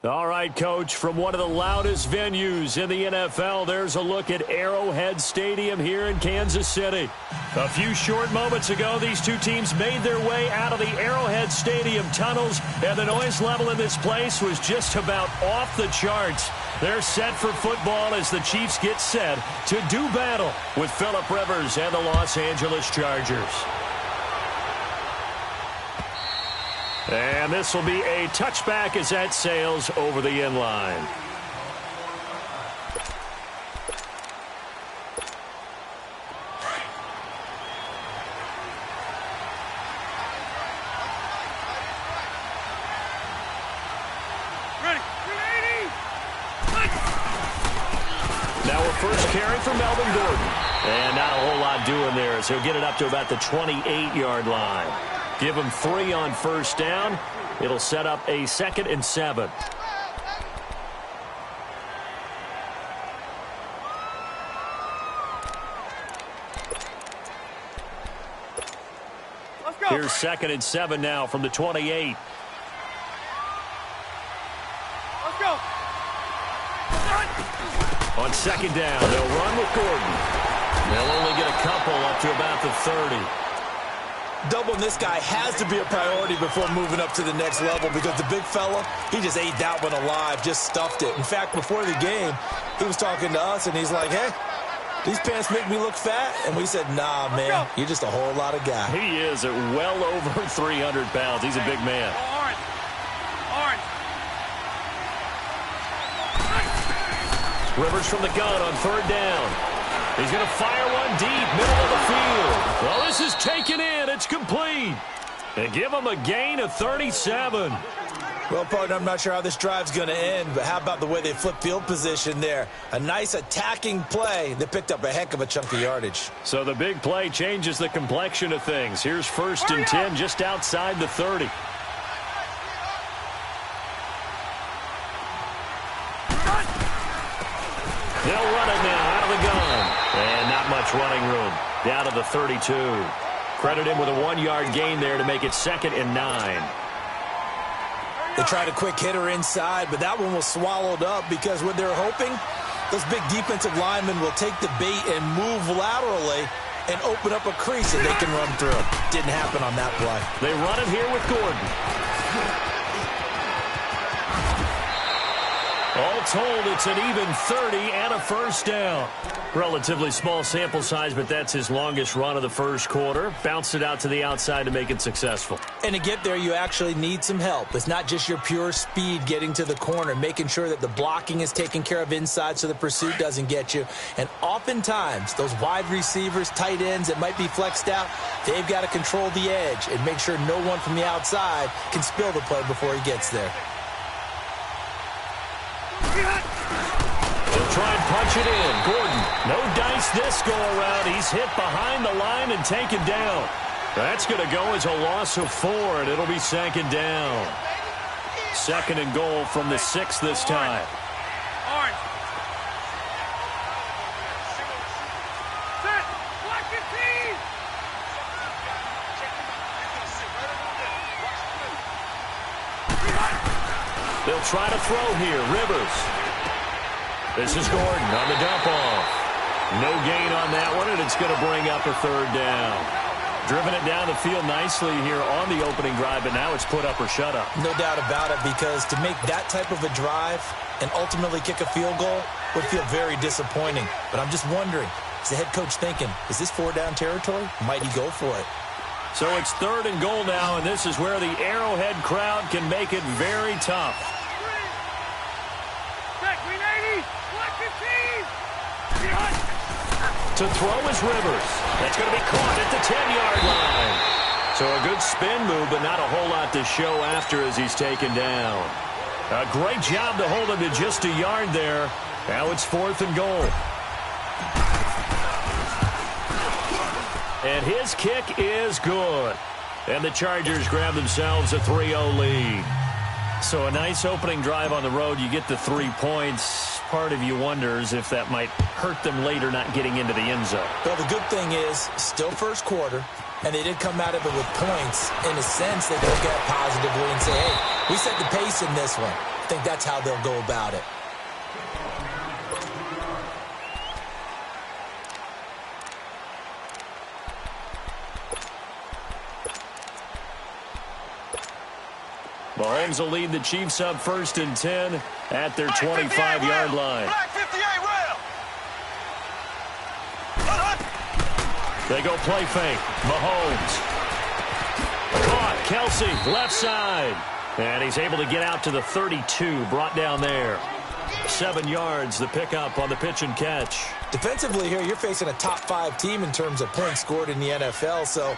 All right, Coach, from one of the loudest venues in the NFL, there's a look at Arrowhead Stadium here in Kansas City. A few short moments ago, these two teams made their way out of the Arrowhead Stadium tunnels, and the noise level in this place was just about off the charts. They're set for football as the Chiefs get set to do battle with Phillip Rivers and the Los Angeles Chargers. And this will be a touchback as that sails over the end line. Now a first carry for Melvin Gordon. And not a whole lot doing there as he'll get it up to about the 28-yard line. Give him 3 on first down. It'll set up a 2nd and 7. Let's go. Here's 2nd and 7 now from the 28. Let's go. On 2nd down, they'll run with Gordon. They'll only get a couple up to about the 30. Doubling this guy has to be a priority before moving up to the next level because the big fella, he just ate that one alive, just stuffed it. In fact, before the game, he was talking to us, and he's like, hey, these pants make me look fat. And we said, nah, man, you're just a whole lot of guy. He is at well over 300 pounds. He's a big man. Orange. Orange. Rivers from the gun on 3rd down. He's going to fire one deep, middle of the field. Well, this is taken in. It's complete. They give him a gain of 37. Well, partner, I'm not sure how this drive's going to end, but how about the way they flip field position there? A nice attacking play that picked up a heck of a chunk of yardage. So the big play changes the complexion of things. Here's 1st and 10 just outside the 30. They'll run it now out of the gun. And not much running room. Down to the 32. Credit him with a 1-yard gain there to make it 2nd and 9. They tried a quick hitter inside, but that one was swallowed up because what they're hoping, those big defensive linemen will take the bait and move laterally and open up a crease that they can run through. Didn't happen on that play. They run it here with Gordon. All told, it's an even 30 and a 1st down. Relatively small sample size, but that's his longest run of the 1st quarter. Bounced it out to the outside to make it successful. And to get there, you actually need some help. It's not just your pure speed getting to the corner, making sure that the blocking is taken care of inside so the pursuit doesn't get you. And oftentimes, those wide receivers, tight ends that might be flexed out, they've got to control the edge and make sure no one from the outside can spill the play before he gets there. They'll try and punch it in. Gordon, no dice this go-around. He's hit behind the line and taken down. That's going to go as a loss of 4, and it'll be 2nd down. 2nd and goal from the 6 this time. Orange. Set. Block the team. They'll try to throw here. Rivers. This is Gordon on the dump-off. No gain on that one, and it's going to bring up a 3rd down. Driven it down the field nicely here on the opening drive, but now it's put up or shut up. No doubt about it, because to make that type of a drive and ultimately kick a field goal would feel very disappointing. But I'm just wondering, is the head coach thinking, is this 4-down territory? Might he go for it? So it's 3rd and goal now, and this is where the Arrowhead crowd can make it very tough. To throw is Rivers. That's going to be caught at the 10-yard line. So a good spin move, but not a whole lot to show after as he's taken down. A great job to hold him to just a yard there. Now it's 4th and goal. And his kick is good. And the Chargers grab themselves a 3-0 lead. So a nice opening drive on the road. You get the 3 points. Part of you wonders if that might hurt them later not getting into the end zone. Well, the good thing is, still 1st quarter, and they did come out of it with points. In a sense, they look at positively and say, hey, We set the pace in this one. I think that's how they'll go about it. Mahomes will lead the Chiefs up 1st and 10 at their 25-yard line. They go play fake. Mahomes. Caught. Kelsey, left side. And he's able to get out to the 32, brought down there. 7 yards, the pickup on the pitch and catch. Defensively here, you're facing a top 5 team in terms of points scored in the NFL. So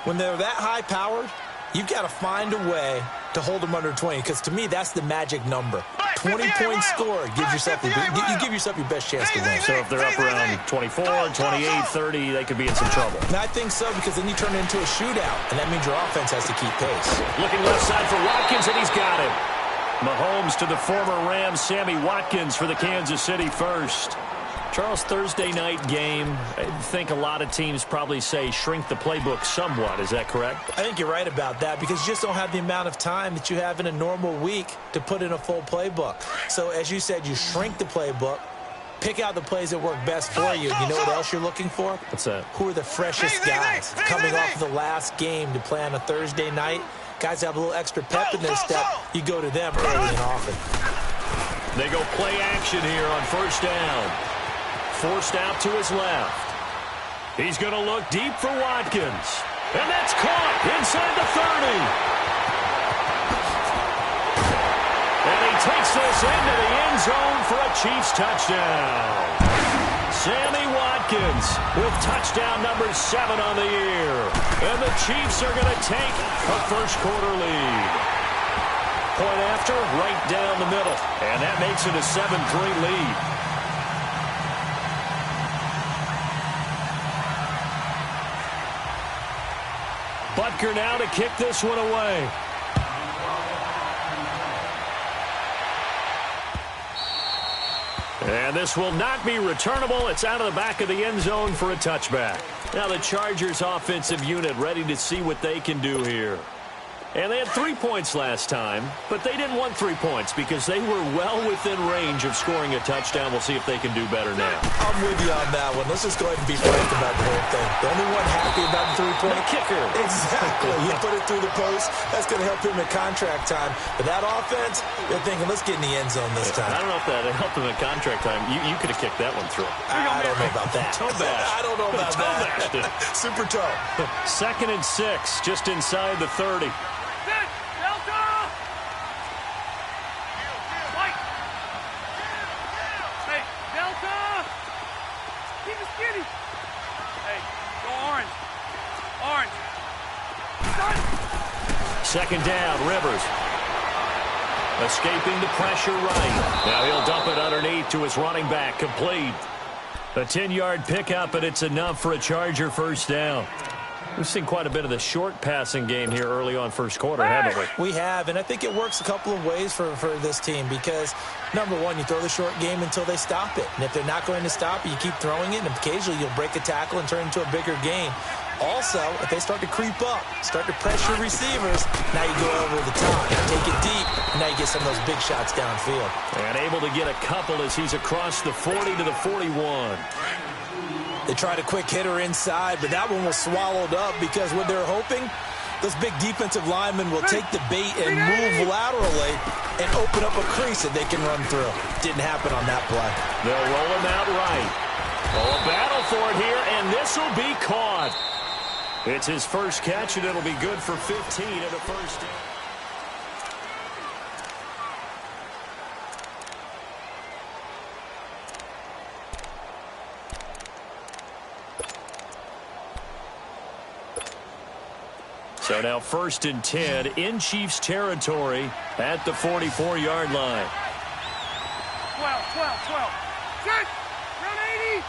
when they're that high-powered, you've got to find a way to hold them under 20, because to me, that's the magic number. 20 points scored gives yourself you give yourself your best chance to win. So if they're up around 24, 28, 30, they could be in some trouble. And I think so, because then you turn it into a shootout, and that means your offense has to keep pace. Looking left side for Watkins, and he's got him. Mahomes to the former Rams, Sammy Watkins for the Kansas City first. Charles, Thursday night game, I think a lot of teams probably say shrink the playbook somewhat. Is that correct? I think you're right about that, because you just don't have the amount of time that you have in a normal week to put in a full playbook. So as you said, you shrink the playbook, pick out the plays that work best for you. You know what else you're looking for? What's that? Who are the freshest guys coming off of the last game to play on a Thursday night? Guys have a little extra pep in their step. You go to them early and often. They go play action here on 1st down. Forced out to his left. He's going to look deep for Watkins. And that's caught inside the 30. And he takes this into the end zone for a Chiefs touchdown. Sammy Watkins with touchdown number 7 on the year. And the Chiefs are going to take a first-quarter lead. Point after, right down the middle. And that makes it a 7-3 lead. Butker now to kick this one away. And this will not be returnable. It's out of the back of the end zone for a touchback. Now the Chargers offensive unit ready to see what they can do here. And they had 3 points last time, but they didn't want 3 points because they were well within range of scoring a touchdown. We'll see if they can do better now. I'm with you on that one. Let's just go ahead and be frank about the whole thing. The only one happy about the 3-point the kicker. Exactly. You put it through the post. That's going to help him in contract time. But that offense, they're thinking, let's get in the end zone this time. I don't know if that helped him in contract time. You could have kicked that one through. I don't know about that. Toe bash. I don't know about that. Super toe. 2nd and 6, just inside the 30. Second down, Rivers. Escaping the pressure right. Now he'll dump it underneath to his running back. Complete. A 10-yard pickup, and it's enough for a Charger first down. We've seen quite a bit of the short passing game here early on first quarter, haven't we? We have, and I think it works a couple of ways for this team because, number one, you throw the short game until they stop it. And if they're not going to stop it, you keep throwing it, and occasionally you'll break a tackle and turn it into a bigger game. Also, if they start to creep up, start to pressure receivers, now you go over the top, take it deep, and now you get some of those big shots downfield. And able to get a couple as he's across the 40 to the 41. They tried a quick hitter inside, but that one was swallowed up because what they're hoping, those big defensive linemen will take the bait and move laterally and open up a crease that they can run through. Didn't happen on that play. They'll roll him out right. Oh, a battle for it here, and this will be caught. It's his first catch, and it'll be good for 15 at a first down. So now 1st and 10 in Chiefs territory at the 44-yard line. 12. Set. Run 80.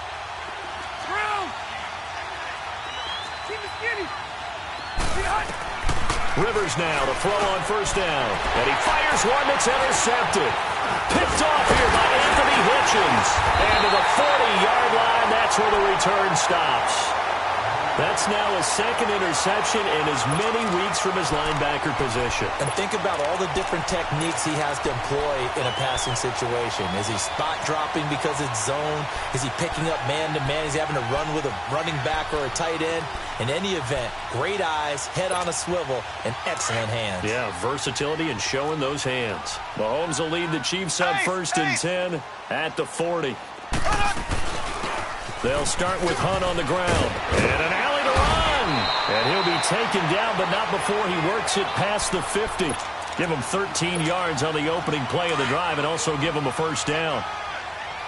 Round. Keep it skinny. Rivers now to throw on first down. And he fires one that's intercepted. Picked off here by Anthony Hitchens. And to the 40-yard line, that's where the return stops. That's now his second interception in as many weeks from his linebacker position. And think about all the different techniques he has to employ in a passing situation. Is he spot dropping because it's zone? Is he picking up man-to-man? Is he having to run with a running back or a tight end? In any event, great eyes, head on a swivel, and excellent hands. Yeah, versatility and showing those hands. Mahomes will lead the Chiefs on 1st and 10 at the 40. They'll start with Hunt on the ground. And an alley to run. And he'll be taken down, but not before he works it past the 50. Give him 13 yards on the opening play of the drive and also give him a first down.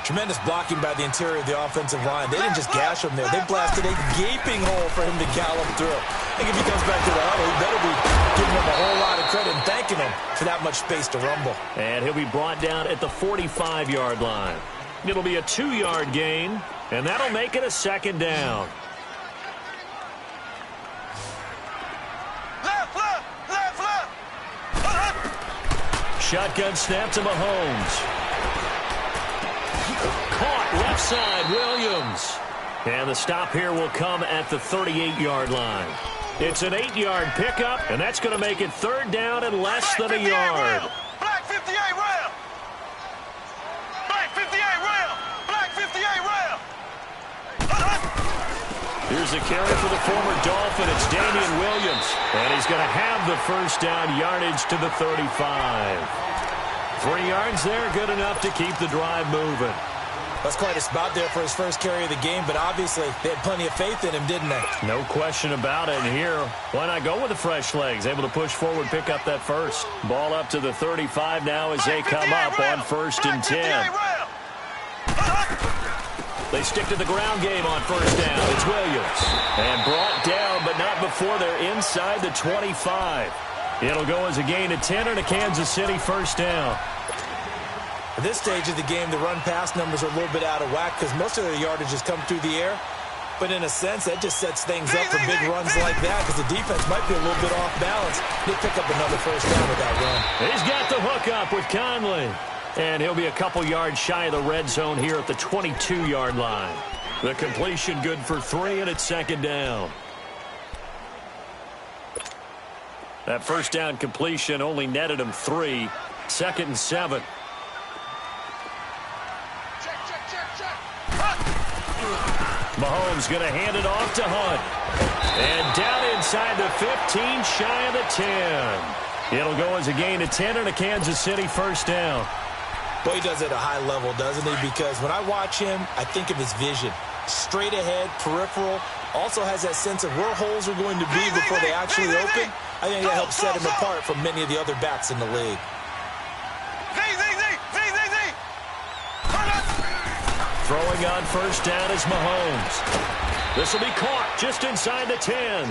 Tremendous blocking by the interior of the offensive line. They didn't just gash him there. They blasted a gaping hole for him to gallop through. I think if he comes back to the huddle, he better be giving him a whole lot of credit and thanking him for that much space to rumble. And he'll be brought down at the 45-yard line. It'll be a 2-yard gain, and that'll make it a second down. Shotgun snap to Mahomes. Caught left side, Williams. And the stop here will come at the 38-yard line. It's an 8-yard pickup, and that's going to make it 3rd down and less than a yard. Black 58 rail. Black 58 rail. Black 58 rail. Here's a carry for the former Dolphin. It's Damian Williams. And he's going to have the first down, yardage to the 35. 3 yards there, good enough to keep the drive moving. That's quite a spot there for his first carry of the game, but obviously they had plenty of faith in him, didn't they? No question about it. And here, why not go with the fresh legs? Able to push forward, pick up that first. Ball up to the 35 now as they come up on 1st and 10. They stick to the ground game on first down. It's Williams. And brought down, but not before they're inside the 25. It'll go as a gain of 10 and a Kansas City first down. At this stage of the game, the run-pass numbers are a little bit out of whack because most of their yardage has come through the air. But in a sense, that just sets things up for big runs like that because the defense might be a little bit off balance. They pick up another first down with that run. He's got the hook up with Conley. And he'll be a couple yards shy of the red zone here at the 22-yard line. The completion good for 3, and it's 2nd down. That first down completion only netted him 3. 2nd and 7. Mahomes going to hand it off to Hunt. And down inside the 15, shy of the 10. It'll go as a gain of 10 and a Kansas City first down. Boy, he does it at a high level, doesn't he? Because when I watch him, I think of his vision. Straight ahead, peripheral. Also has that sense of where holes are going to be before they actually open. I think that helps set him apart from many of the other backs in the league. Throwing on first down is Mahomes. This will be caught just inside the 10.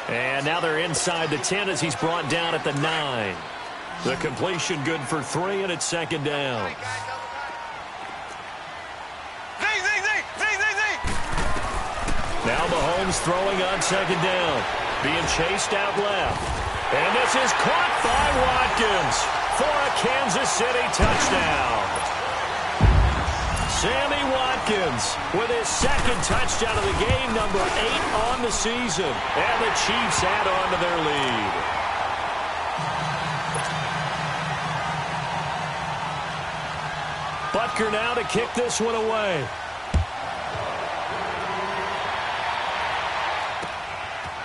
And now they're inside the 10 as he's brought down at the 9. The completion good for 3, and it's 2nd down. Now Mahomes throwing on 2nd down. Being chased out left. And this is caught by Watkins for a Kansas City touchdown. Sammy Watkins with his 2nd touchdown of the game, number 8 on the season. And the Chiefs add on to their lead. Butker now to kick this one away.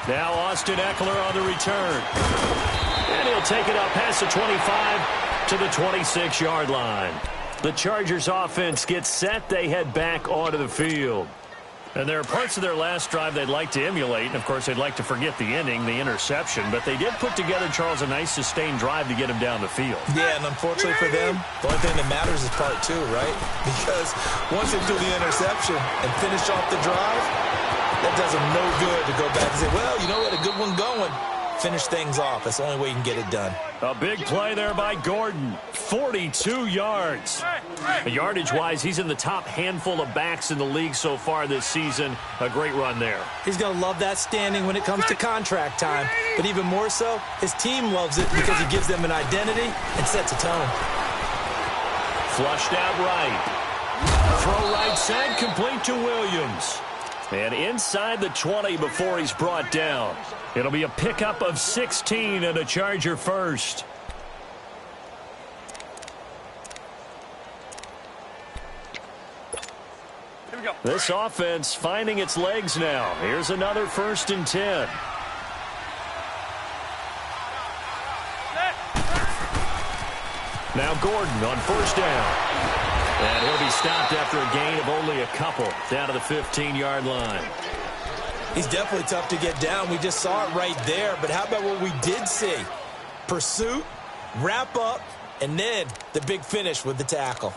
Now Austin Eckler on the return. And he'll take it up past the 25 to the 26-yard line. The Chargers offense gets set. They head back onto the field. And there are parts of their last drive they'd like to emulate. And, of course, they'd like to forget the ending, the interception. But they did put together, Charles, a nice sustained drive to get him down the field. Yeah, and unfortunately for them, the only thing that matters is part 2, right? Because once they do the interception and finish off the drive, that does them no good to go back and say, well, you know what, a good one going. Finish things off. That's the only way you can get it done. A big play there by Gordon. 42 yards. Yardage-wise, he's in the top handful of backs in the league so far this season. A great run there. He's going to love that standing when it comes to contract time. But even more so, his team loves it because he gives them an identity and sets a tone. Flushed out right. Throw right side, complete to Williams. And inside the 20 before he's brought down. It'll be a pickup of 16 and a Charger first. Here we go. This offense finding its legs now. Here's another 1st and 10. Now Gordon on 1st down. And he'll be stopped after a gain of only a couple down to the 15-yard line. He's definitely tough to get down. We just saw it right there. But how about what we did see? Pursuit, wrap up, and then the big finish with the tackle.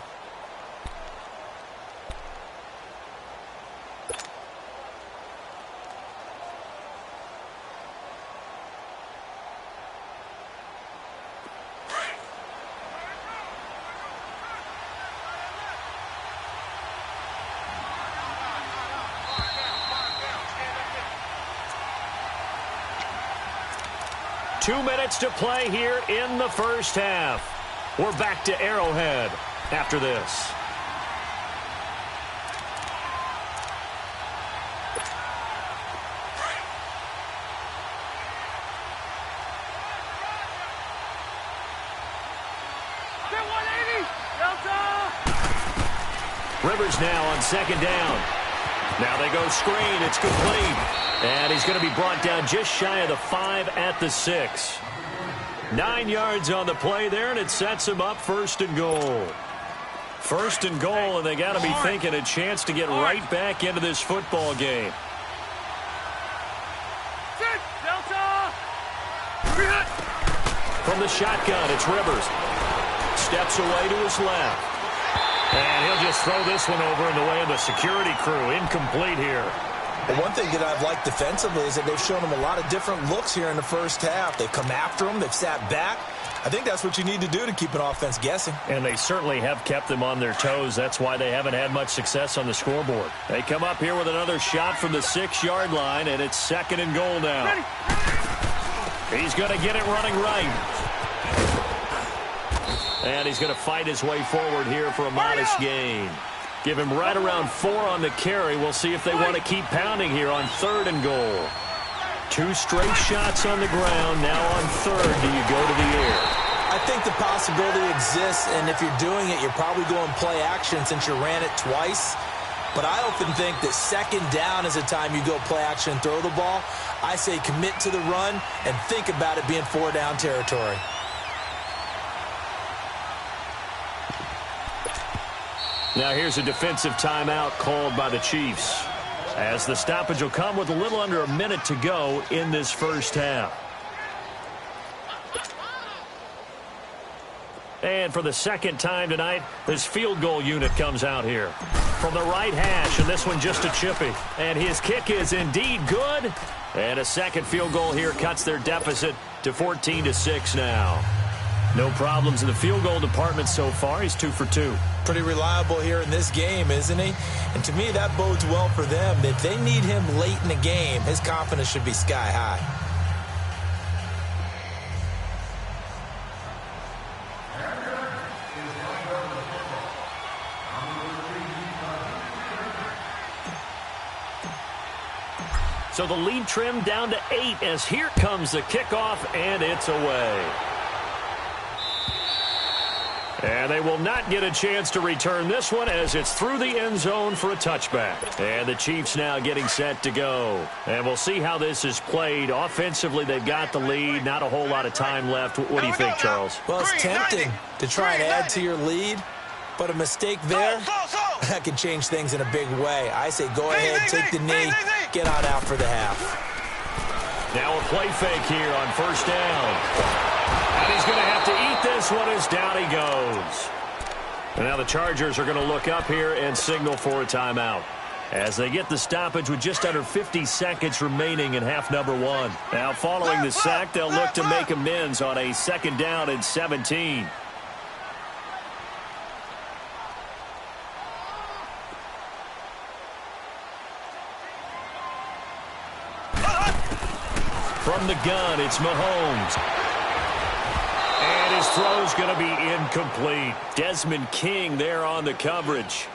Two minutes to play here in the first half. We're back to Arrowhead after this. Rivers now on 2nd down. Now they go screen. It's complete. And he's going to be brought down just shy of the 5 at the 6. 9 yards on the play there, and it sets him up 1st and goal. 1st and goal, and they got to be thinking a chance to get right back into this football game. From the shotgun, it's Rivers. Steps away to his left. And he'll just throw this one over in the way of the security crew. Incomplete here. But one thing that I've liked defensively is that they've shown him a lot of different looks here in the first half. They've come after him. They've sat back. I think that's what you need to do to keep an offense guessing. And they certainly have kept them on their toes. That's why they haven't had much success on the scoreboard. They come up here with another shot from the 6-yard line, and it's 2nd and goal now. He's going to get it running right. And he's going to fight his way forward here for a modest gain. Give him right around 4 on the carry. We'll see if they want to keep pounding here on 3rd and goal. 2 straight shots on the ground. Now on 3rd, do you go to the air? I think the possibility exists, and if you're doing it, you're probably going play action since you ran it twice. But I often think that 2nd down is a time you go play action and throw the ball. I say commit to the run and think about it being 4-down territory. Now here's a defensive timeout called by the Chiefs, as the stoppage will come with a little under a minute to go in this first half. And for the 2nd time tonight, this field goal unit comes out here. From the right hash, and this one just a chippy. And his kick is indeed good. And a 2nd field goal here cuts their deficit to 14-6 now. No problems in the field goal department so far. He's 2 for 2. Pretty reliable here in this game, isn't he? And to me, that bodes well for them. If they need him late in the game, his confidence should be sky high. So the lead trimmed down to 8 as here comes the kickoff, and it's away. And they will not get a chance to return this one as it's through the end zone for a touchback. And the Chiefs now getting set to go. And we'll see how this is played. Offensively, they've got the lead. Not a whole lot of time left. What do you think, Charles? Well, it's tempting to try and add to your lead, but a mistake there, that could change things in a big way. I say go ahead, take the knee, get on out for the half. Now a play fake here on 1st down. And he's going to have to eat this one as down he goes. And now the Chargers are going to look up here and signal for a timeout as they get the stoppage with just under 50 seconds remaining in half number 1. Now following the sack, they'll look to make amends on a 2nd down and 17. From the gun, it's Mahomes. And his throw's going to be incomplete. Desmond King there on the coverage.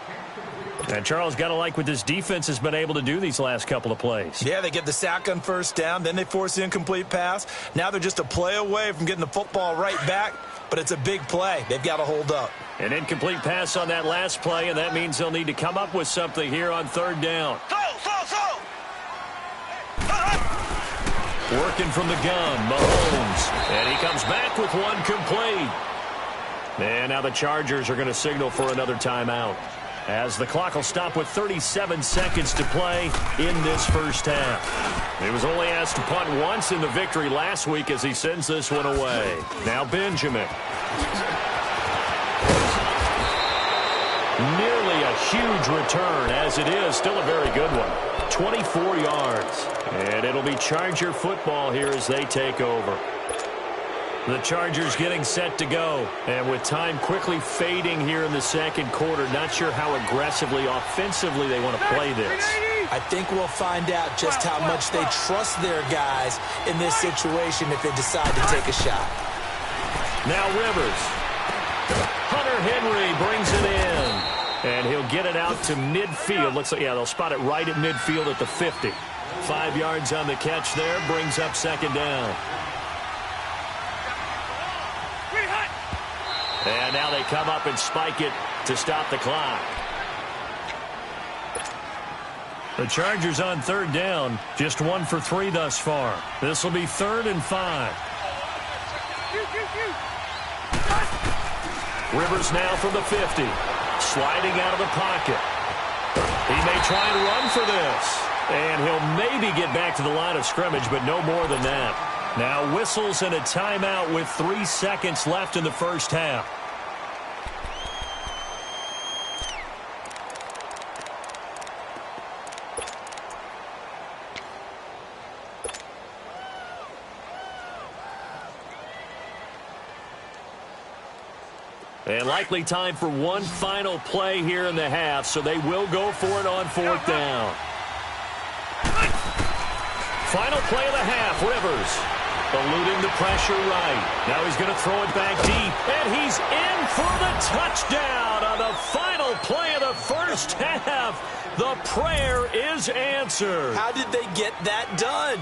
And Charles, got to like what this defense has been able to do these last couple of plays. Yeah, they get the sack on first down, then they force the incomplete pass. Now they're just a play away from getting the football right back, but it's a big play. They've got to hold up. An incomplete pass on that last play, and that means they'll need to come up with something here on third down. Working from the gun, Mahomes. And he comes back with one complete. And now the Chargers are going to signal for another timeout, as the clock will stop with 37 seconds to play in this first half. He was only asked to punt once in the victory last week as he sends this one away. Now Benjamin. Nearly a huge return, as it is still a very good one. 24 yards. And it'll be Charger football here as they take over. The Chargers getting set to go. And with time quickly fading here in the second quarter, not sure how aggressively, offensively they want to play this. I think we'll find out just how much they trust their guys in this situation if they decide to take a shot. Now Rivers. Hunter Henry brings it in. And he'll get it out to midfield. Looks like, yeah, they'll spot it right at midfield at the 50. 5 yards on the catch there. Brings up second down. And now they come up and spike it to stop the clock. The Chargers on third down. Just 1 for 3 thus far. This will be 3rd and 5. Rivers now from the 50. Sliding out of the pocket. He may try and run for this. And he'll maybe get back to the line of scrimmage, but no more than that. Now whistles and a timeout with 3 seconds left in the first half. And likely time for one final play here in the half, so they will go for it on 4th down. Final play of the half, Rivers. Eluding the pressure right. Now he's going to throw it back deep, and he's in for the touchdown on the final play of the first half. The prayer is answered. How did they get that done?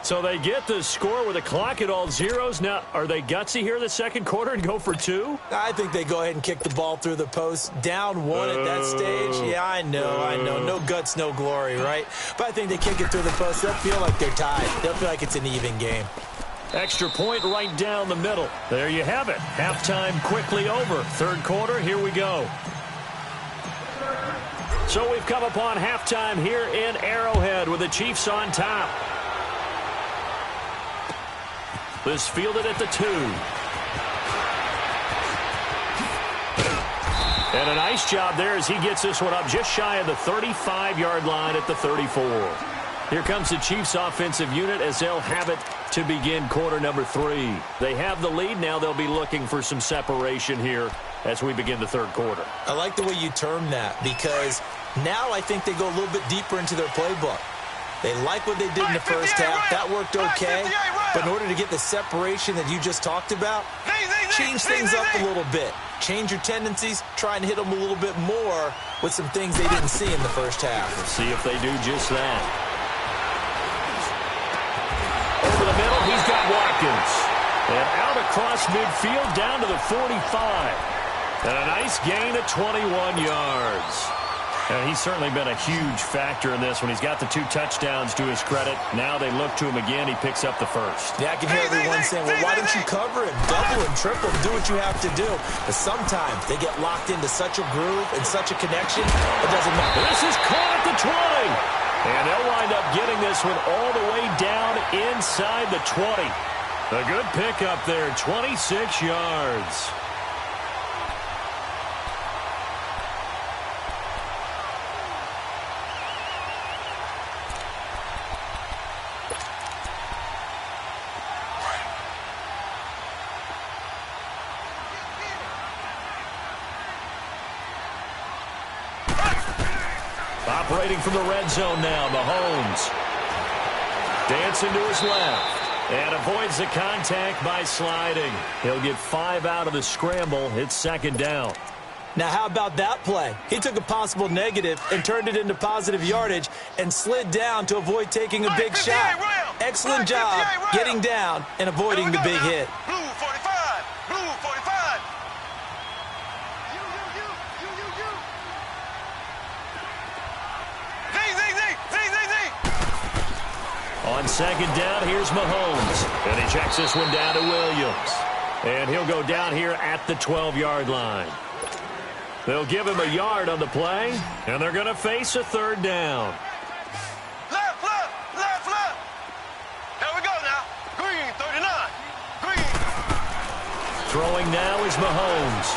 So they get the score with a clock at all zeros. Now, are they gutsy here in the second quarter and go for 2? I think they go ahead and kick the ball through the post. Down 1 at that stage. Yeah, I know. No guts, no glory, right? But I think they kick it through the post. They'll feel like they're tied. They'll feel like it's an even game. Extra point right down the middle. There you have it. Halftime quickly over. Third quarter, here we go. So we've come upon halftime here in Arrowhead with the Chiefs on top. This fielded at the 2. And a nice job there as he gets this one up just shy of the 35-yard line at the 34. Here comes the Chiefs offensive unit as they'll have it to begin quarter number 3. They have the lead. Now they'll be looking for some separation here as we begin the third quarter. I like the way you term that because now I think they go a little bit deeper into their playbook. They like what they did in the first half. That worked okay. But in order to get the separation that you just talked about, change things up a little bit. Change your tendencies. Try and hit them a little bit more with some things they didn't see in the first half. Let's see if they do just that. Over the middle, he's got Watkins. And out across midfield down to the 45. And a nice gain of 21 yards. And he's certainly been a huge factor in this when he's got the 2 touchdowns to his credit. Now they look to him again. He picks up the first. Yeah, I can hear everyone saying, well, why don't you cover him? Double him, triple him, do what you have to do. But sometimes they get locked into such a groove and such a connection, it doesn't matter. This is caught at the 20. And they'll wind up getting this one all the way down inside the 20. A good pickup there, 26 yards. Operating from the red zone now, Mahomes. Dancing to his left. And avoids the contact by sliding. He'll get 5 out of the scramble. It's second down. Now, how about that play? He took a possible negative and turned it into positive yardage and slid down to avoid taking a big shot. Excellent job getting down and avoiding the big hit. Blue 45. Blue 45. On second down, here's Mahomes. And he checks this one down to Williams. And he'll go down here at the 12-yard line. They'll give him a yard on the play, and they're going to face a third down. Left, left, left, left. Here we go now. Green, 39. Green. Throwing now is Mahomes.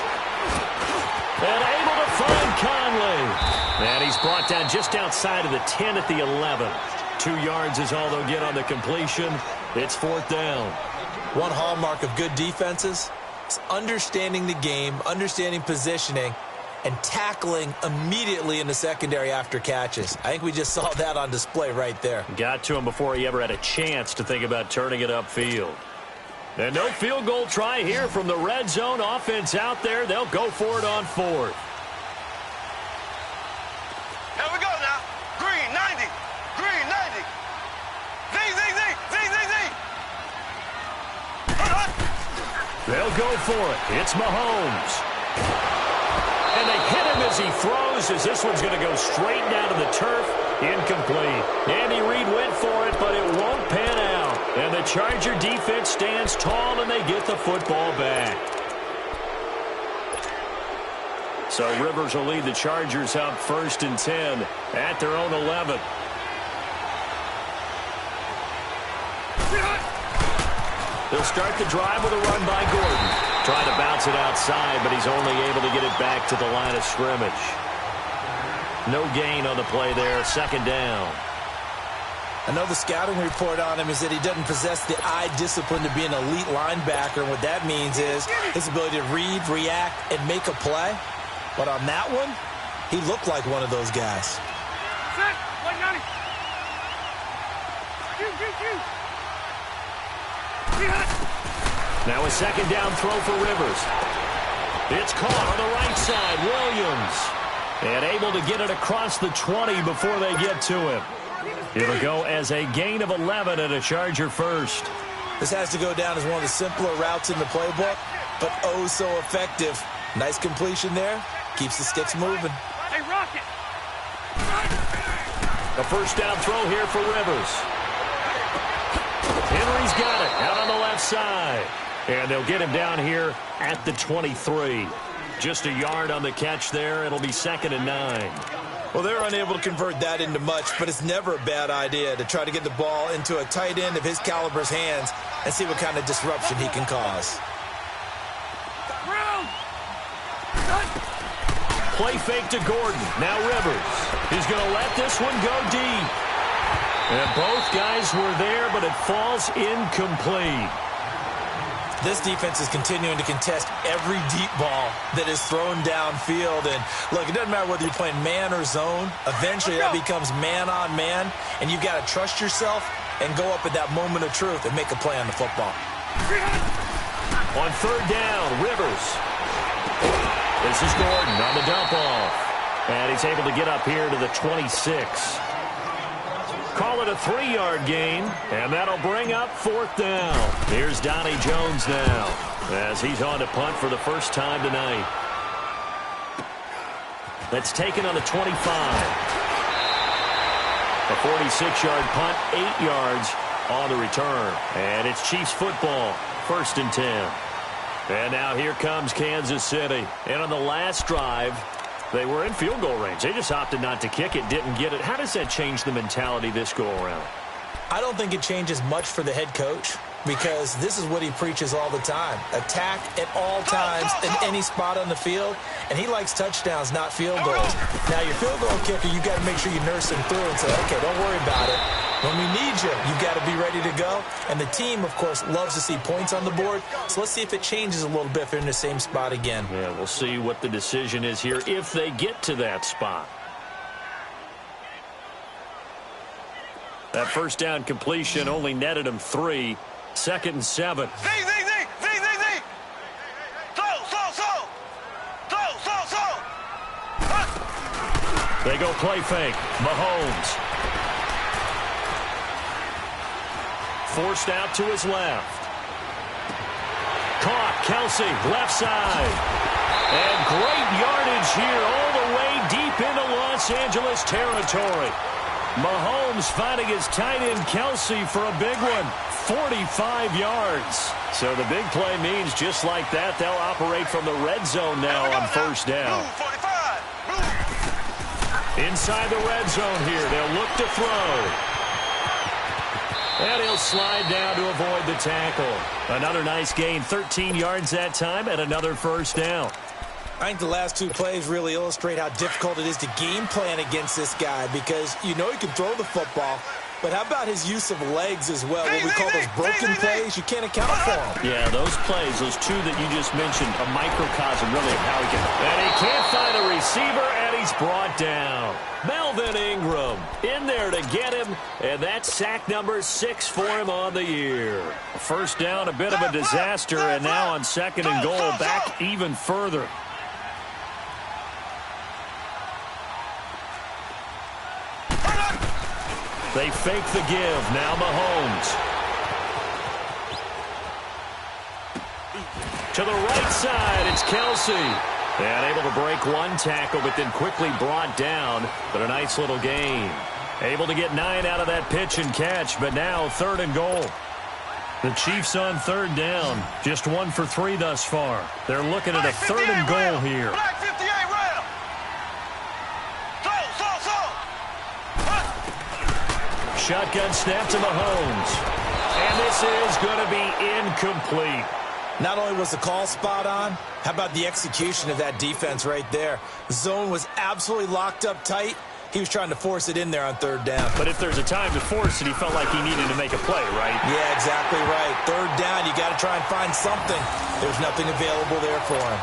And able to find Conley. And he's brought down just outside of the 10 at the 11. 2 yards is all they'll get on the completion. It's fourth down. One hallmark of good defenses is understanding the game, understanding positioning, and tackling immediately in the secondary after catches. I think we just saw that on display right there. Got to him before he ever had a chance to think about turning it upfield. And no field goal try here from the red zone. Offense out there. They'll go for it on fourth. Here we go now. Green, 90. Green, 90. Z, Z, Z, Z, Z, Z. They'll go for it. It's Mahomes. And they hit him as he throws, as this one's going to go straight down to the turf. Incomplete. Andy Reid went for it, but it won't pan out. And the Charger defense stands tall, and they get the football back. So Rivers will lead the Chargers up 1st and 10 at their own 11. They'll start the drive with a run by Gordon. Trying to bounce it outside, but he's only able to get it back to the line of scrimmage. No gain on the play there. Second down. I know the scouting report on him is that he doesn't possess the eye discipline to be an elite linebacker. And what that means is his ability to read, react, and make a play. But on that one, he looked like one of those guys. Set, 190. Now a second down throw for Rivers. It's caught on the right side. Williams. And able to get it across the 20 before they get to him. It'll go as a gain of 11 and a Charger first. This has to go down as one of the simpler routes in the playbook, but oh so effective. Nice completion there. Keeps the sticks moving. Hey, Rocket. A first down throw here for Rivers. Henry's got it out on the left side. And they'll get him down here at the 23. Just a yard on the catch there. It'll be 2nd and 9. Well, they're unable to convert that into much, but it's never a bad idea to try to get the ball into a tight end of his caliber's hands and see what kind of disruption he can cause. Play fake to Gordon. Now Rivers. He's going to let this one go deep. And both guys were there, but it falls incomplete. This defense is continuing to contest every deep ball that is thrown downfield. And, look, it doesn't matter whether you're playing man or zone. Eventually that becomes man-on-man, and you've got to trust yourself and go up at that moment of truth and make a play on the football. On third down, Rivers. This is Gordon on the dump-off. And he's able to get up here to the 26. Call it a 3-yard gain, and that'll bring up 4th down. Here's Donnie Jones now, as he's on to punt for the first time tonight. That's taken on the 25. A 46-yard punt, 8 yards on the return. And it's Chiefs football, 1st and 10. And now here comes Kansas City. And on the last drive, they were in field goal range. They just opted not to kick it, didn't get it. How does that change the mentality this go-around? I don't think it changes much for the head coach because this is what he preaches all the time. Attack at all times in any spot on the field, and he likes touchdowns, not field goals. Now, your field goal kicker, you got to make sure you nurse him through and say, okay, don't worry about it. When we need you, you've got to be ready to go. And the team, of course, loves to see points on the board. So let's see if it changes a little bit if they're in the same spot again. Yeah, we'll see what the decision is here if they get to that spot. That first down completion only netted him 3. 2nd and 7. Z, Z, Z, Z, Z, Z. Slow, slow, slow. Slow, slow, slow. They go play fake. Mahomes. Forced out to his left. Caught. Kelsey, left side. And great yardage here all the way deep into Los Angeles territory. Mahomes finding his tight end Kelsey for a big one. 45 yards. So the big play means just like that, they'll operate from the red zone now on first down. Inside the red zone here, they'll look to throw. And he'll slide down to avoid the tackle. Another nice gain, 13 yards that time, and another first down. I think the last two plays really illustrate how difficult it is to game plan against this guy because you know he can throw the football, but how about his use of legs as well? What we call those broken plays, you can't account for them. Yeah, those plays, those two that you just mentioned, a microcosm really of how he can. And he can't find a receiver, and he's brought down. Melvin Ingram in there to get him, and that's sack number 6 for him on the year. First down, a bit of a disaster, and now on second and goal, back even further. They fake the give. Now Mahomes. To the right side, it's Kelsey. And able to break one tackle, but then quickly brought down. But a nice little gain. Able to get 9 out of that pitch and catch, but now third and goal. The Chiefs on third down. Just 1 for 3 thus far. They're looking at a third and goal here. Shotgun snap to Mahomes. And this is going to be incomplete. Not only was the call spot on, how about the execution of that defense right there? The zone was absolutely locked up tight. He was trying to force it in there on third down. But if there's a time to force it, he felt like he needed to make a play, right? Yeah, exactly right. Third down, you got to try and find something. There's nothing available there for him.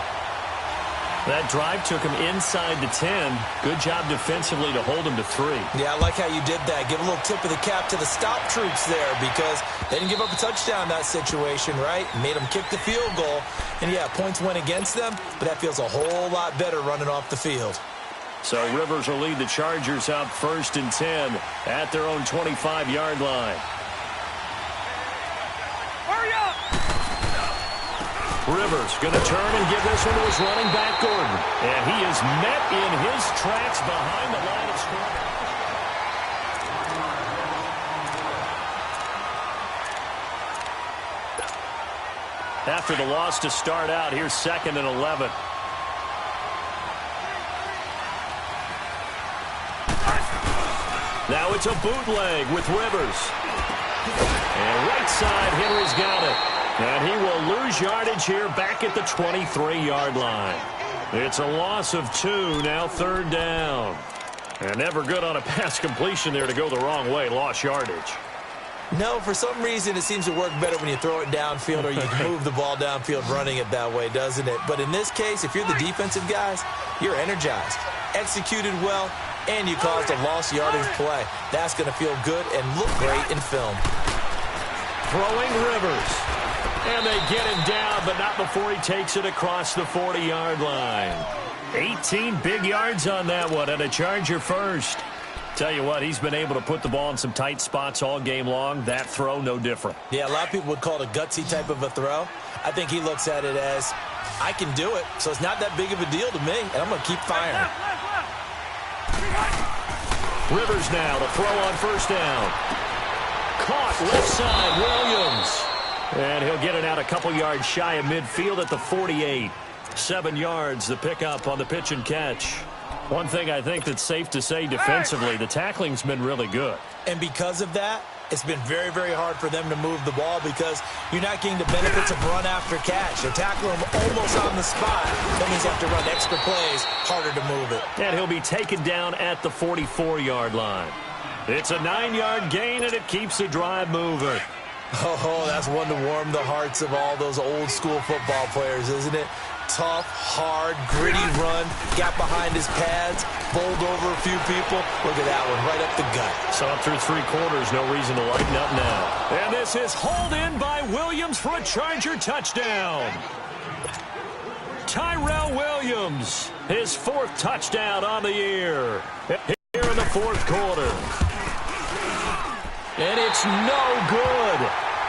That drive took him inside the 10. Good job defensively to hold him to 3. Yeah, I like how you did that. Give a little tip of the cap to the stop troops there because they didn't give up a touchdown in that situation, right? Made them kick the field goal. And, yeah, points went against them, but that feels a whole lot better running off the field. So Rivers will lead the Chargers up 1st and 10 at their own 25-yard line. Rivers going to turn and give this one to his running back, Gordon. And he is met in his tracks behind the line of scrimmage. After the loss to start out, here's 2nd and 11. Now it's a bootleg with Rivers. And right side, Henry's got it. And he will lose yardage here back at the 23-yard line. It's a loss of 2, now third down. And never good on a pass completion there to go the wrong way, lost yardage. No, for some reason it seems to work better when you throw it downfield or you move the ball downfield running it that way, doesn't it? But in this case, if you're the defensive guys, you're energized, executed well, and you caused a lost yardage play. That's going to feel good and look great in film. Throwing Rivers. And they get him down, but not before he takes it across the 40-yard line. 18 big yards on that one, and a Charger first. Tell you what, he's been able to put the ball in some tight spots all game long. That throw, no different. Yeah, a lot of people would call it a gutsy type of a throw. I think he looks at it as, I can do it, so it's not that big of a deal to me, and I'm going to keep firing. Rivers now to throw on first down. Caught left side, Williams. And he'll get it out a couple yards shy of midfield at the 48. 7 yards, the pickup on the pitch and catch. One thing I think that's safe to say defensively, the tackling's been really good. And because of that, it's been very, very hard for them to move the ball because you're not getting the benefits of run after catch. They're tackling him almost on the spot. That means you have to run extra plays, harder to move it. And he'll be taken down at the 44-yard line. It's a 9-yard gain, and it keeps the drive moving. Oh, that's one to warm the hearts of all those old-school football players, isn't it? Tough, hard, gritty run, got behind his pads, bowled over a few people. Look at that one, right up the gut. So up through 3 quarters, no reason to lighten up now. And this is hauled in by Williams for a Charger touchdown. Tyrell Williams. Williams, his 4th touchdown on the year. Here in the 4th quarter. And it's no good.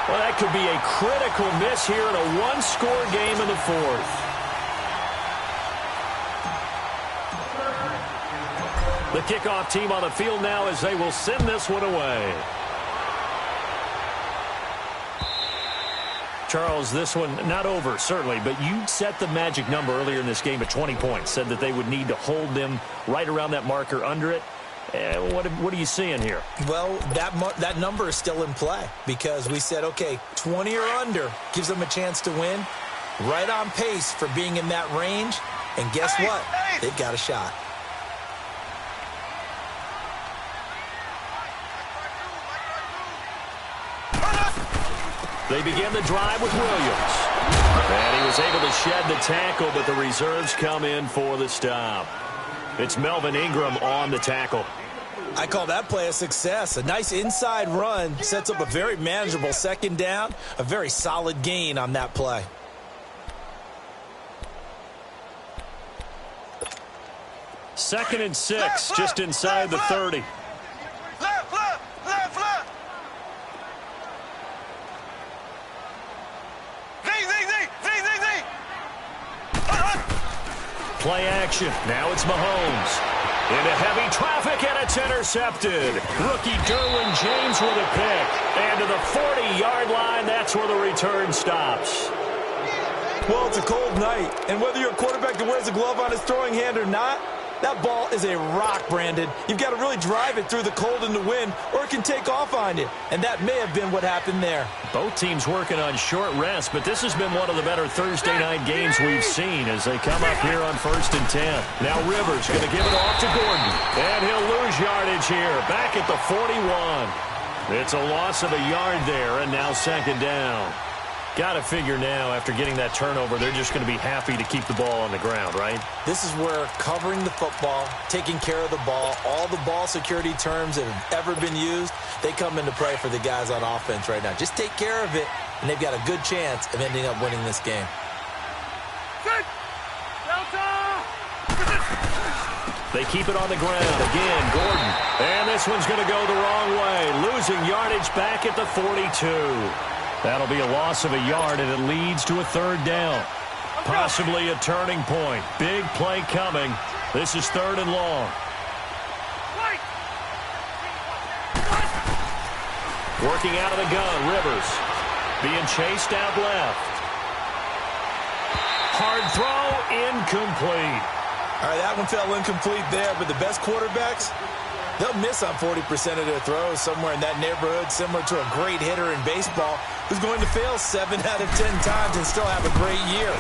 Well, that could be a critical miss here in a one-score game in the 4th. The kickoff team on the field now as they will send this one away. Charles, this one not over, certainly, but you set the magic number earlier in this game at 20 points, said that they would need to hold them right around that marker under it. What are you seeing here? Well, that number is still in play because we said, okay, 20 or under gives them a chance to win. Right on pace for being in that range. And guess what? They've got a shot. They begin the drive with Williams. And he was able to shed the tackle, but the reserves come in for the stop. It's Melvin Ingram on the tackle. I call that play a success. A nice inside run sets up a very manageable 2nd down. A very solid gain on that play. Second and 6, just inside the 30. Left, left, left, left. Play action. Now it's Mahomes. Into heavy traffic, and it's intercepted. Rookie Derwin James with a pick. And to the 40-yard line, that's where the return stops. Well, it's a cold night, and whether you're a quarterback that wears a glove on his throwing hand or not, that ball is a rock, Brandon. You've got to really drive it through the cold and the wind, or it can take off on you. And that may have been what happened there. Both teams working on short rest, but this has been one of the better Thursday night games we've seen as they come up here on 1st and 10. Now Rivers going to give it off to Gordon. And he'll lose yardage here, back at the 41. It's a loss of a yard there, and now 2nd down. Got to figure now, after getting that turnover, they're just going to be happy to keep the ball on the ground, right? This is where covering the football, taking care of the ball, all the ball security terms that have ever been used, they come into play for the guys on offense right now. Just take care of it, and they've got a good chance of ending up winning this game. They keep it on the ground. Again, Gordon. And this one's going to go the wrong way, losing yardage back at the 42. That'll be a loss of a yard, and it leads to a 3rd down. Possibly a turning point. Big play coming. This is 3rd and long. Working out of the gun, Rivers. Being chased out left. Hard throw, incomplete. All right, that one fell incomplete there, but the best quarterbacks, they'll miss on 40% of their throws, somewhere in that neighborhood, similar to a great hitter in baseball who's going to fail 7 out of 10 times and still have a great year.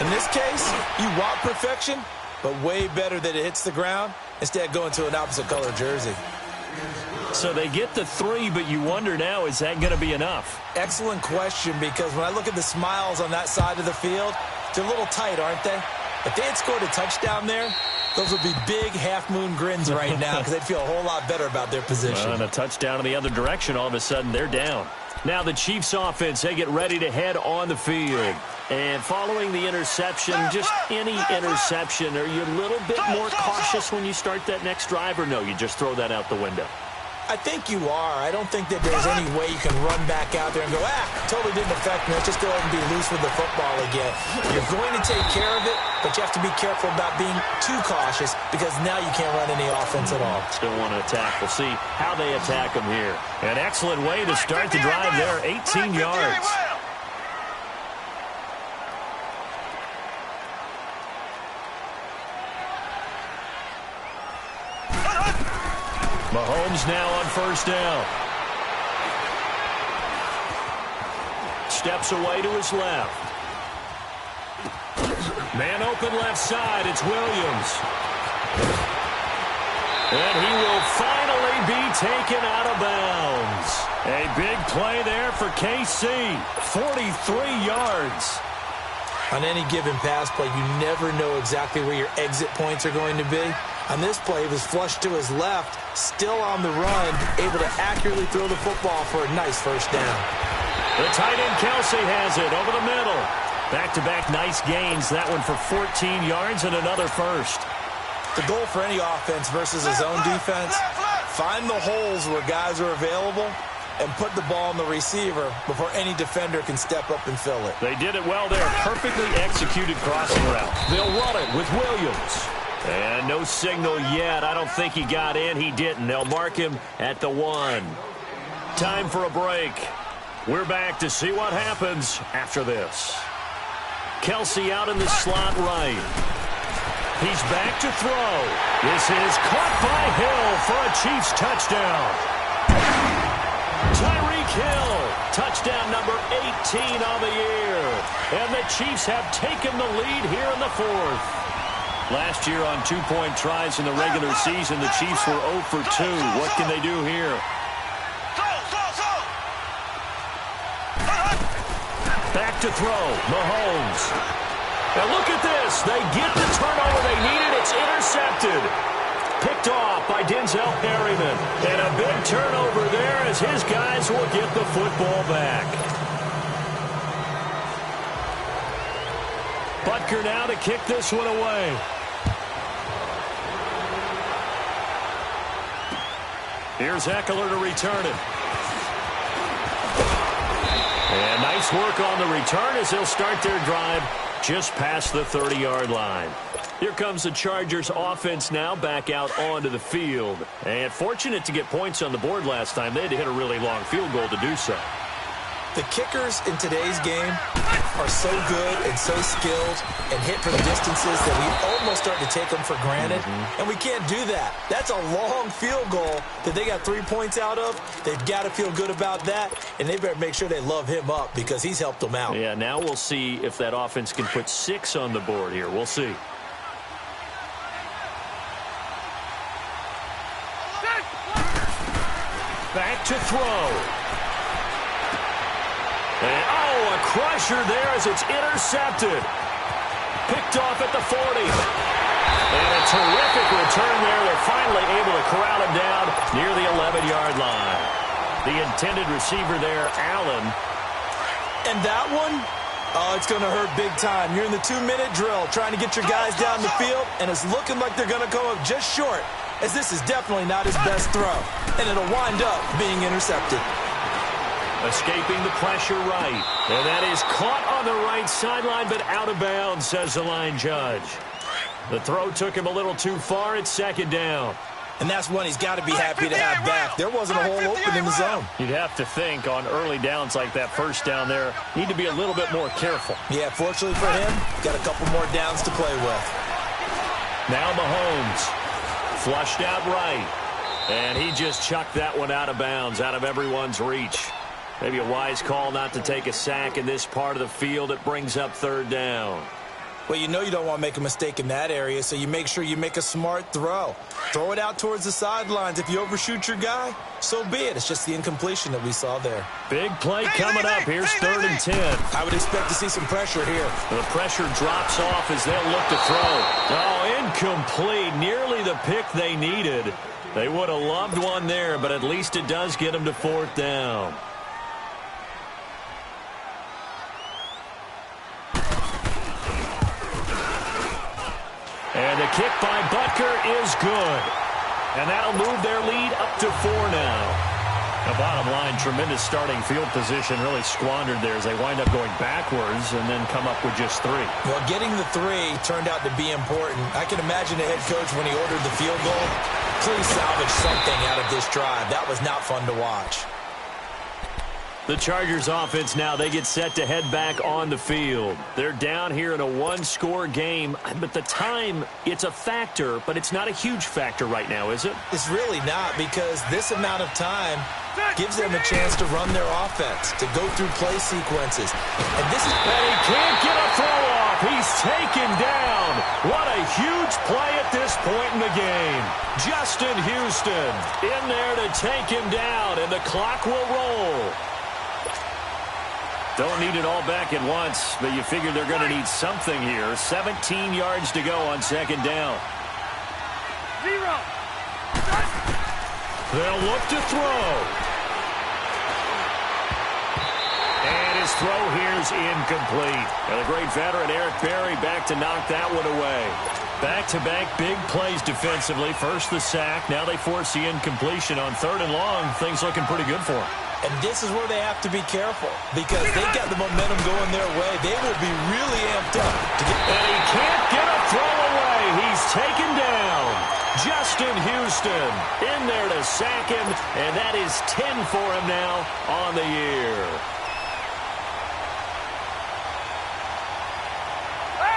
In this case, you want perfection, but way better that it hits the ground instead of going to an opposite color jersey. So they get the 3, but you wonder now, is that going to be enough? Excellent question, because when I look at the smiles on that side of the field, they're a little tight, aren't they? If they had scored a touchdown there, those would be big half-moon grins right now because they'd feel a whole lot better about their position. And a touchdown in the other direction, all of a sudden they're down. Now the Chiefs offense, they get ready to head on the field. And following the interception, just any interception, are you a little bit more cautious when you start that next drive, or no, you just throw that out the window? I think you are. I don't think that there's any way you can run back out there and go, totally didn't affect me. Let's just go ahead and be loose with the football again. You're going to take care of it, but you have to be careful about being too cautious because now you can't run any offense at all. Still want to attack. We'll see how they attack them here. An excellent way to start the drive there, 18 yards. Mahomes now on 1st down. Steps away to his left. Man open left side. It's Williams. And he will finally be taken out of bounds. A big play there for KC. 43 yards. On any given pass play, you never know exactly where your exit points are going to be. On this play, he was flushed to his left, still on the run, able to accurately throw the football for a nice 1st down. The tight end Kelsey has it over the middle. Back-to-back nice gains. That one for 14 yards and another first. The goal for any offense versus a zone defense, find the holes where guys are available and put the ball on the receiver before any defender can step up and fill it. They did it well there. Perfectly executed crossing route. They'll run it with Williams. And no signal yet. I don't think he got in. He didn't. They'll mark him at the 1. Time for a break. We're back to see what happens after this. Kelsey out in the slot right. He's back to throw. This is caught by Hill for a Chiefs touchdown. Tyreek Hill, touchdown number 18 on the year. And the Chiefs have taken the lead here in the 4th. Last year on 2-point tries in the regular season, the Chiefs were 0 for 2. What can they do here? Back to throw, Mahomes. Now look at this. They get the turnover they needed. It's intercepted. Picked off by Denzel Perryman. And a big turnover there as his guys will get the football back. Butker now to kick this one away. Here's Eckler to return it. And nice work on the return as they'll start their drive just past the 30-yard line. Here comes the Chargers offense now back out onto the field. And fortunate to get points on the board last time. They had to hit a really long field goal to do so. The kickers in today's game are so good and so skilled and hit from distances that we almost start to take them for granted. And we can't do that. That's a long field goal that they got 3 points out of. They've got to feel good about that, and they better make sure they love him up because he's helped them out. Yeah, now we'll see if that offense can put 6 on the board here. We'll see. Back to throw. And, a crusher there as it's intercepted. Picked off at the 40. And a terrific return there. They're finally able to corral him down near the 11-yard line. The intended receiver there, Allen. And that one, it's going to hurt big time. You're in the 2-minute drill trying to get your guys down the field, and it's looking like they're going to come up just short, as this is definitely not his best throw. And it'll wind up being intercepted. Escaping the pressure right. And that is caught on the right sideline, but out of bounds, says the line judge. The throw took him a little too far. It's 2nd down. And that's one he's got to be happy to have back. There wasn't a hole open in the zone. You'd have to think on early downs like that first down there, need to be a little bit more careful. Yeah, fortunately for him, got a couple more downs to play with. Now Mahomes. Flushed out right. And he just chucked that one out of bounds, out of everyone's reach. Maybe a wise call not to take a sack in this part of the field. It brings up 3rd down. Well, you know you don't want to make a mistake in that area, so you make sure you make a smart throw. Throw it out towards the sidelines. If you overshoot your guy, so be it. It's just the incompletion that we saw there. Big play coming up. Here's 3rd and 10. I would expect to see some pressure here. The pressure drops off as they'll look to throw. Oh, incomplete. Nearly the pick they needed. They would have loved one there, but at least it does get them to 4th down. And the kick by Butker is good. And that'll move their lead up to 4 now. The bottom line, tremendous starting field position, really squandered there as they wind up going backwards and then come up with just 3. Well, getting the 3 turned out to be important. I can imagine the head coach, when he ordered the field goal, please salvage something out of this drive. That was not fun to watch. The Chargers offense now, they get set to head back on the field. They're down here in a 1-score game, but the time, it's a factor, but it's not a huge factor right now, is it? It's really not, because this amount of time gives them a chance to run their offense, to go through play sequences. And this is... And he can't get a throw off. He's taken down. What a huge play at this point in the game. Justin Houston in there to take him down, and the clock will roll. Don't need it all back at once, but you figure they're going to need something here. 17 yards to go on 2nd down. They'll look to throw. And His throw here is incomplete. And the great veteran Eric Berry back to knock that one away. Back-to-back big plays defensively. First the sack. Now they force the incompletion on 3rd and long. Things looking pretty good for them. And this is where they have to be careful because they got the momentum going their way. They will be really amped up to get. And he can't get a throw away. He's taken down. Justin Houston in there to sack him, and that is 10 for him now on the year.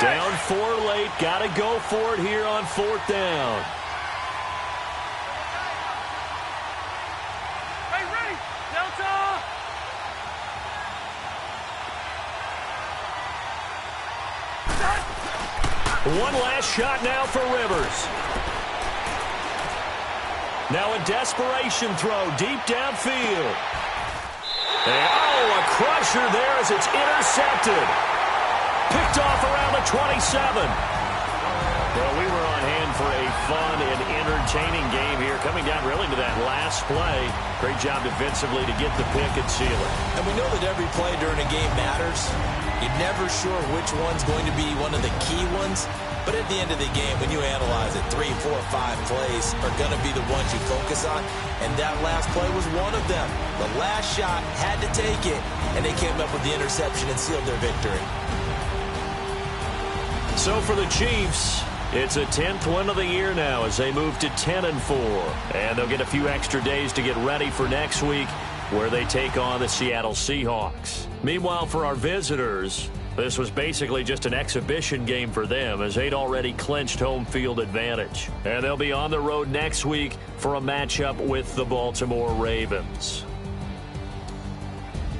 Down 4 late. Got to go for it here on 4th down. Hey, ready. Delta. One last shot now for Rivers. Now a desperation throw deep downfield. And, a crusher there as it's intercepted. Picked off around the 27. Well, we were on hand for a fun and entertaining game here, coming down really to that last play. Great job defensively to get the pick and seal it. And we know that every play during a game matters. You're never sure which one's going to be one of the key ones. But at the end of the game, when you analyze it, 3, 4, 5 plays are going to be the ones you focus on. And that last play was one of them. The last shot had to take it, and they came up with the interception and sealed their victory. So for the Chiefs, it's a 10th win of the year now as they move to 10-4. And they'll get a few extra days to get ready for next week where they take on the Seattle Seahawks. Meanwhile, for our visitors, this was basically just an exhibition game for them as they'd already clinched home field advantage. And they'll be on the road next week for a matchup with the Baltimore Ravens.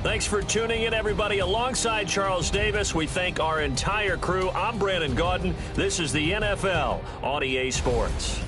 Thanks for tuning in, everybody. Alongside Charles Davis, we thank our entire crew. I'm Brandon Gaudin. This is the NFL on EA Sports.